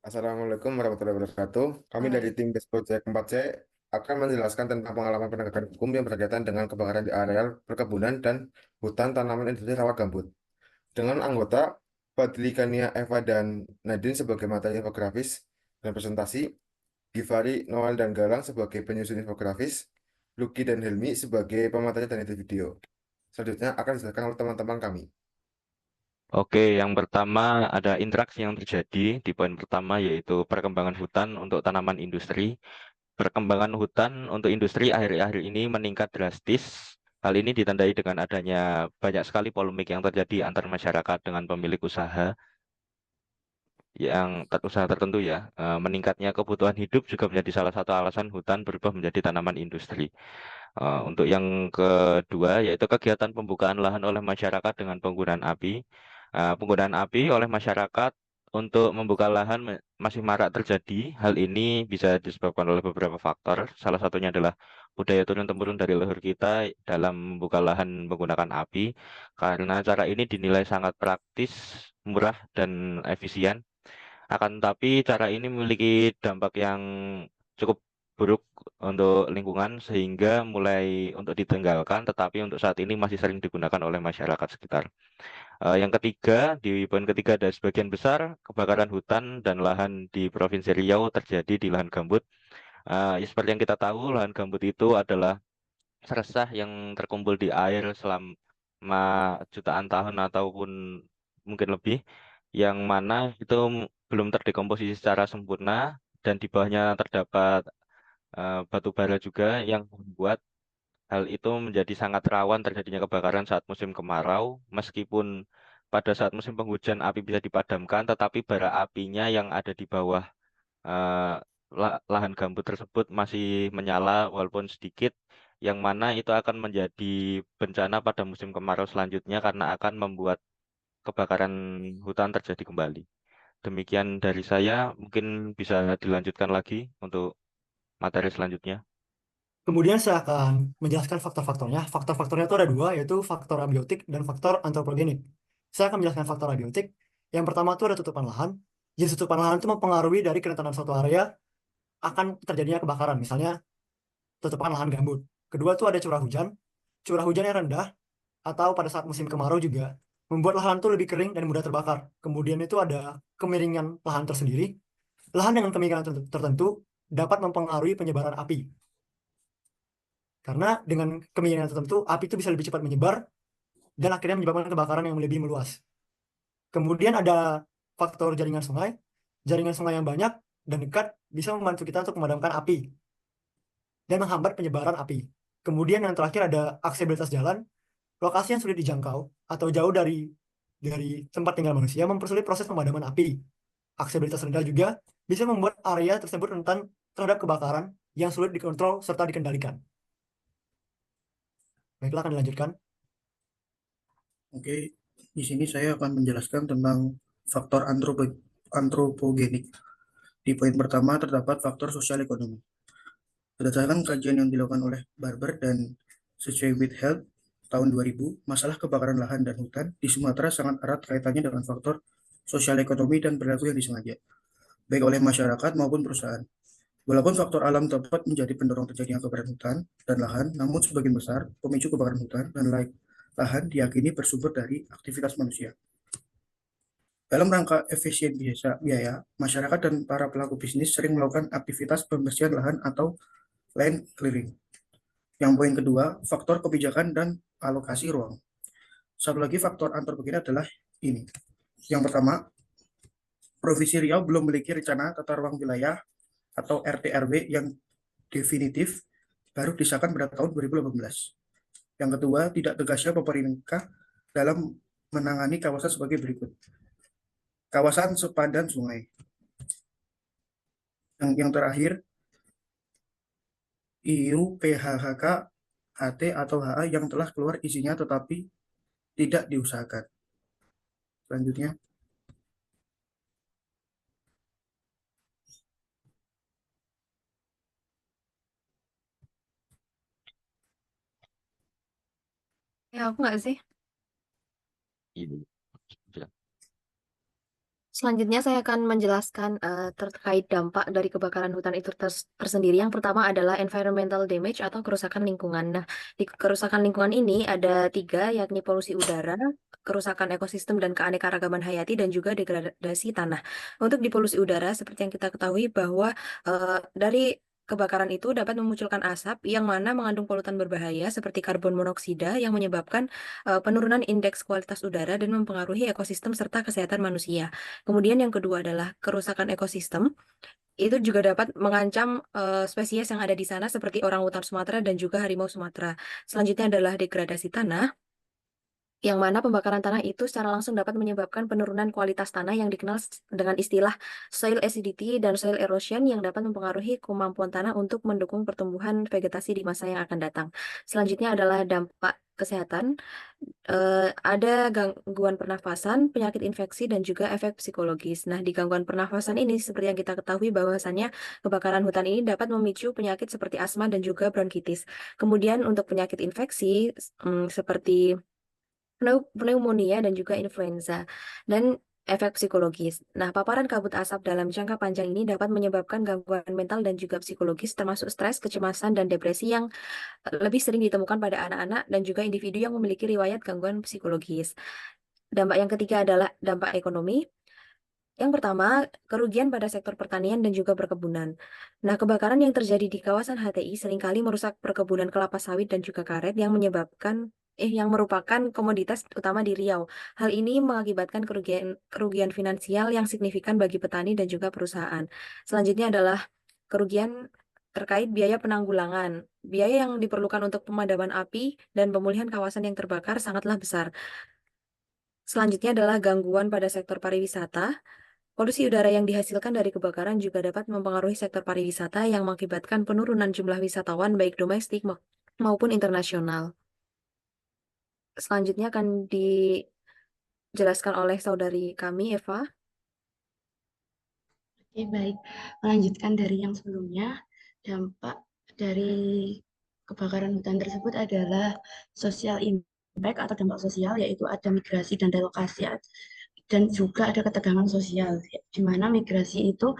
Assalamualaikum warahmatullahi wabarakatuh. Kami dari Hai. tim Best Project 4C akan menjelaskan tentang pengalaman penegakan hukum yang berkaitan dengan kebakaran di areal perkebunan dan hutan tanaman industri rawa gambut. Dengan anggota Fadli Kania Eva dan Nadine sebagai materi infografis dan presentasi, Givari, Noel, dan Galang sebagai penyusun infografis, Lucky dan Helmi sebagai pemateri dan edit video. Selanjutnya akan dijelaskan oleh teman-teman kami. Oke, yang pertama ada interaksi yang terjadi di poin pertama yaitu perkembangan hutan untuk tanaman industri. Perkembangan hutan untuk industri akhir-akhir ini meningkat drastis. Hal ini ditandai dengan adanya banyak sekali polemik yang terjadi antar masyarakat dengan pemilik usaha usaha tertentu ya. Meningkatnya kebutuhan hidup juga menjadi salah satu alasan hutan berubah menjadi tanaman industri. Untuk yang kedua yaitu kegiatan pembukaan lahan oleh masyarakat dengan penggunaan api. Penggunaan api oleh masyarakat untuk membuka lahan masih marak terjadi. Hal ini bisa disebabkan oleh beberapa faktor. Salah satunya adalah budaya turun-temurun dari leluhur kita dalam membuka lahan menggunakan api, karena cara ini dinilai sangat praktis, murah, dan efisien. Akan tetapi cara ini memiliki dampak yang cukup buruk untuk lingkungan sehingga mulai untuk ditinggalkan, tetapi untuk saat ini masih sering digunakan oleh masyarakat sekitar. Yang ketiga, di poin ketiga ada sebagian besar kebakaran hutan dan lahan di Provinsi Riau terjadi di lahan gambut. Ya, seperti yang kita tahu, lahan gambut itu adalah seresah yang terkumpul di air selama jutaan tahun ataupun mungkin lebih, yang mana itu belum terdekomposisi secara sempurna dan di bawahnya terdapat batu bara juga yang membuat hal itu menjadi sangat rawan terjadinya kebakaran saat musim kemarau. Meskipun pada saat musim penghujan api bisa dipadamkan, tetapi bara apinya yang ada di bawah eh, lahan gambut tersebut masih menyala walaupun sedikit, yang mana itu akan menjadi bencana pada musim kemarau selanjutnya karena akan membuat kebakaran hutan terjadi kembali. Demikian dari saya, mungkin bisa dilanjutkan lagi untuk materi selanjutnya. Kemudian saya akan menjelaskan faktor-faktornya. Faktor-faktornya itu ada dua, yaitu faktor abiotik dan faktor antropogenik. Saya akan menjelaskan faktor abiotik. Yang pertama itu ada tutupan lahan. Jadi tutupan lahan itu mempengaruhi dari kerentanan suatu area akan terjadinya kebakaran. Misalnya tutupan lahan gambut. Kedua itu ada curah hujan. Curah hujan yang rendah atau pada saat musim kemarau juga membuat lahan itu lebih kering dan mudah terbakar. Kemudian itu ada kemiringan lahan tersendiri. Lahan dengan kemiringan tertentu dapat mempengaruhi penyebaran api. Karena dengan kemiringan tertentu, api itu bisa lebih cepat menyebar dan akhirnya menyebabkan kebakaran yang lebih meluas. Kemudian ada faktor jaringan sungai. Jaringan sungai yang banyak dan dekat bisa membantu kita untuk memadamkan api dan menghambat penyebaran api. Kemudian yang terakhir ada aksesibilitas jalan. Lokasi yang sulit dijangkau atau jauh dari tempat tinggal manusia mempersulit proses pemadaman api. Aksesibilitas rendah juga bisa membuat area tersebut rentan terhadap kebakaran yang sulit dikontrol serta dikendalikan. Baiklah, akan dilanjutkan. Oke, di sini saya akan menjelaskan tentang faktor antropogenik. Di poin pertama terdapat faktor sosial ekonomi. Berdasarkan kajian yang dilakukan oleh Barber dan Sesuai with Health tahun 2000, masalah kebakaran lahan dan hutan di Sumatera sangat erat kaitannya dengan faktor sosial ekonomi dan perilaku yang disengaja, baik oleh masyarakat maupun perusahaan. Walaupun faktor alam dapat menjadi pendorong terjadinya kebakaran hutan dan lahan, namun sebagian besar pemicu kebakaran hutan dan lahan diyakini bersumber dari aktivitas manusia. Dalam rangka efisien biaya, masyarakat dan para pelaku bisnis sering melakukan aktivitas pembersihan lahan atau land clearing. Yang poin kedua, faktor kebijakan dan alokasi ruang. Satu lagi faktor antropogen adalah ini. Yang pertama, Provinsi Riau belum memiliki rencana tata ruang wilayah atau RTRW yang definitif, baru disahkan pada tahun 2018. Yang kedua, tidak tegasnya pemerintah dalam menangani kawasan sebagai berikut. Kawasan sepadan sungai. Yang terakhir, IU PHHK HT atau HA yang telah keluar isinya tetapi tidak diusahakan. Selanjutnya, Ya, aku nggak sih? Ini. Selanjutnya saya akan menjelaskan terkait dampak dari kebakaran hutan itu tersendiri. Yang pertama adalah environmental damage atau kerusakan lingkungan. Nah, di kerusakan lingkungan ini ada 3, yakni polusi udara, kerusakan ekosistem dan keanekaragaman hayati, dan juga degradasi tanah. Untuk di polusi udara, seperti yang kita ketahui bahwa dari kebakaran itu dapat memunculkan asap yang mana mengandung polutan berbahaya seperti karbon monoksida yang menyebabkan penurunan indeks kualitas udara dan mempengaruhi ekosistem serta kesehatan manusia. Kemudian yang kedua adalah kerusakan ekosistem. Itu juga dapat mengancam spesies yang ada di sana seperti orangutan Sumatera dan juga harimau Sumatera. Selanjutnya adalah degradasi tanah, yang mana pembakaran tanah itu secara langsung dapat menyebabkan penurunan kualitas tanah yang dikenal dengan istilah soil acidity dan soil erosion yang dapat mempengaruhi kemampuan tanah untuk mendukung pertumbuhan vegetasi di masa yang akan datang. Selanjutnya adalah dampak kesehatan. Ada gangguan pernafasan, penyakit infeksi, dan juga efek psikologis. Nah, di gangguan pernafasan ini, seperti yang kita ketahui bahwasannya kebakaran hutan ini dapat memicu penyakit seperti asma dan juga bronkitis. Kemudian untuk penyakit infeksi seperti pneumonia dan juga influenza, dan efek psikologis. Nah, paparan kabut asap dalam jangka panjang ini dapat menyebabkan gangguan mental dan juga psikologis, termasuk stres, kecemasan, dan depresi yang lebih sering ditemukan pada anak-anak dan juga individu yang memiliki riwayat gangguan psikologis. Dampak yang ketiga adalah dampak ekonomi. Yang pertama, kerugian pada sektor pertanian dan juga perkebunan. Nah, kebakaran yang terjadi di kawasan HTI seringkali merusak perkebunan kelapa sawit dan juga karet yang merupakan komoditas utama di Riau. Hal ini mengakibatkan kerugian finansial yang signifikan bagi petani dan juga perusahaan. Selanjutnya adalah kerugian terkait biaya penanggulangan. Biaya yang diperlukan untuk pemadaman api dan pemulihan kawasan yang terbakar sangatlah besar. Selanjutnya adalah gangguan pada sektor pariwisata. Polusi udara yang dihasilkan dari kebakaran juga dapat mempengaruhi sektor pariwisata yang mengakibatkan penurunan jumlah wisatawan baik domestik maupun internasional. Selanjutnya akan dijelaskan oleh saudari kami, Eva. Oke, baik. Melanjutkan dari yang sebelumnya, dampak dari kebakaran hutan tersebut adalah social impact atau dampak sosial, yaitu ada migrasi dan relokasi, dan juga ada ketegangan sosial, di mana migrasi itu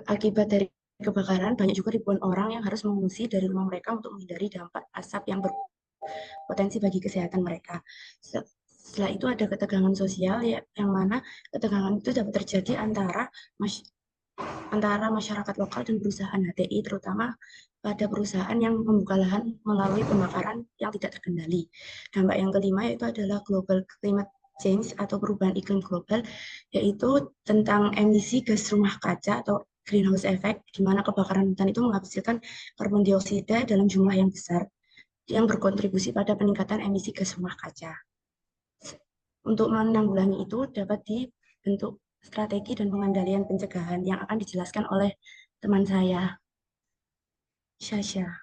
akibat dari kebakaran banyak juga ribuan orang yang harus mengungsi dari rumah mereka untuk menghindari dampak asap yang berpotensi bagi kesehatan mereka. Setelah itu ada ketegangan sosial, yang mana ketegangan itu dapat terjadi antara masyarakat lokal dan perusahaan HTI, terutama pada perusahaan yang membuka lahan melalui pembakaran yang tidak terkendali. Dampak yang kelima yaitu adalah global climate change atau perubahan iklim global, yaitu tentang emisi gas rumah kaca atau greenhouse effect, di mana kebakaran hutan itu menghasilkan karbon dioksida dalam jumlah yang besar yang berkontribusi pada peningkatan emisi gas rumah kaca. Untuk menanggulangi itu dapat dibentuk strategi dan pengendalian pencegahan yang akan dijelaskan oleh teman saya, Syasha.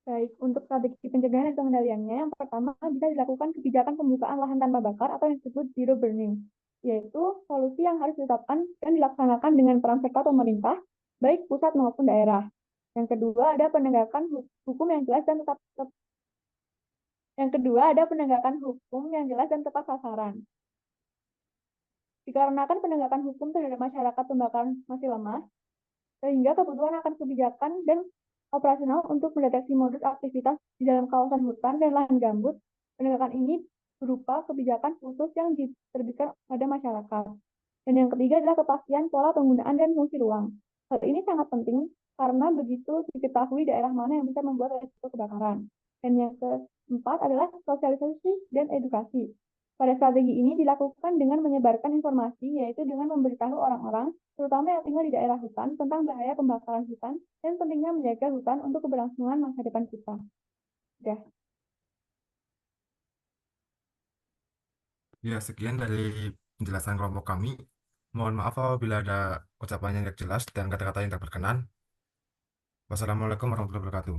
Baik, untuk strategi pencegahan dan pengendaliannya, yang pertama bisa dilakukan kebijakan pembukaan lahan tanpa bakar atau yang disebut zero burning, yaitu solusi yang harus ditetapkan dan dilaksanakan dengan peran serta pemerintah, baik pusat maupun daerah. Yang kedua, ada penegakan hukum yang jelas dan tepat sasaran. Dikarenakan penegakan hukum terhadap masyarakat pembakaran masih lemah, sehingga kebutuhan akan kebijakan dan operasional untuk mendeteksi modus aktivitas di dalam kawasan hutan dan lahan gambut. Penegakan ini berupa kebijakan khusus yang diterbitkan pada masyarakat. Dan yang ketiga adalah kepastian pola penggunaan dan fungsi ruang. Hal ini sangat penting karena begitu diketahui daerah mana yang bisa membuat risiko kebakaran. Dan yang keempat adalah sosialisasi dan edukasi. Pada strategi ini dilakukan dengan menyebarkan informasi, yaitu dengan memberitahu orang-orang, terutama yang tinggal di daerah hutan, tentang bahaya pembakaran hutan dan pentingnya menjaga hutan untuk keberlangsungan masa depan kita. Udah. Ya, sekian dari penjelasan kelompok kami. Mohon maaf apabila ada ucapan yang tidak jelas dan kata-kata yang tak berkenan. Wassalamualaikum warahmatullahi wabarakatuh.